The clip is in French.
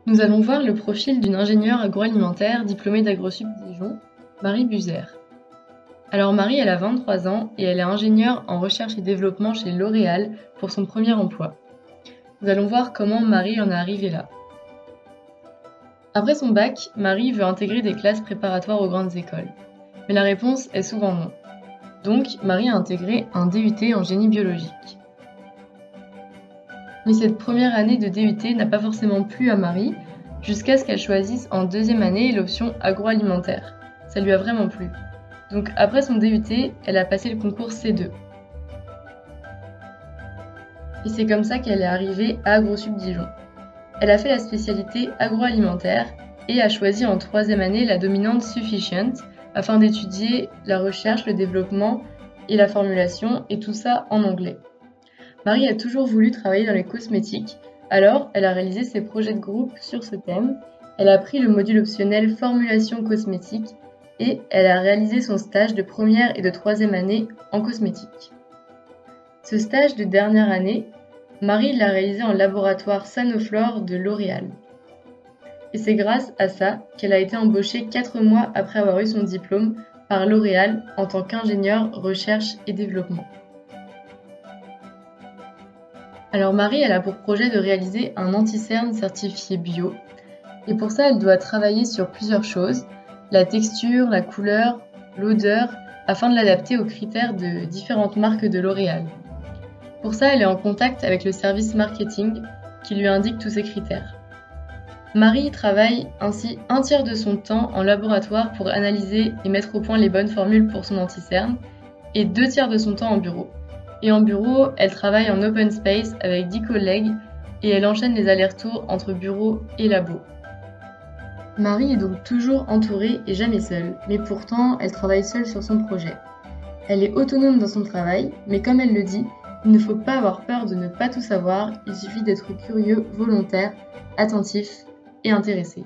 Nous allons voir le profil d'une ingénieure agroalimentaire diplômée d'AgroSup Dijon, Marie Buser. Alors Marie, elle a 23 ans et elle est ingénieure en recherche et développement chez L'Oréal pour son premier emploi. Nous allons voir comment Marie en est arrivée là. Après son bac, Marie veut intégrer des classes préparatoires aux grandes écoles. Mais la réponse est souvent non. Donc, Marie a intégré un DUT en génie biologique. Mais cette première année de DUT n'a pas forcément plu à Marie, jusqu'à ce qu'elle choisisse en deuxième année l'option agroalimentaire. Ça lui a vraiment plu. Donc après son DUT, elle a passé le concours C2. Et c'est comme ça qu'elle est arrivée à AgroSup Dijon. Elle a fait la spécialité agroalimentaire et a choisi en troisième année la dominante Sufficient afin d'étudier la recherche, le développement et la formulation, et tout ça en anglais. Marie a toujours voulu travailler dans les cosmétiques, alors elle a réalisé ses projets de groupe sur ce thème, elle a pris le module optionnel formulation cosmétique et elle a réalisé son stage de première et de troisième année en cosmétique. Ce stage de dernière année, Marie l'a réalisé en laboratoire Sanoflore de L'Oréal. Et c'est grâce à ça qu'elle a été embauchée 4 mois après avoir eu son diplôme par L'Oréal en tant qu'ingénieure recherche et développement. Alors Marie, elle a pour projet de réaliser un anti-cerne certifié bio. Et pour ça, elle doit travailler sur plusieurs choses, la texture, la couleur, l'odeur, afin de l'adapter aux critères de différentes marques de L'Oréal. Pour ça, elle est en contact avec le service marketing qui lui indique tous ces critères. Marie travaille ainsi un tiers de son temps en laboratoire pour analyser et mettre au point les bonnes formules pour son anti-cerne et 2 tiers de son temps en bureau. Et en bureau, elle travaille en open space avec 10 collègues et elle enchaîne les allers-retours entre bureau et labo. Marie est donc toujours entourée et jamais seule, mais pourtant elle travaille seule sur son projet. Elle est autonome dans son travail, mais comme elle le dit, il ne faut pas avoir peur de ne pas tout savoir, il suffit d'être curieux, volontaire, attentif et intéressé.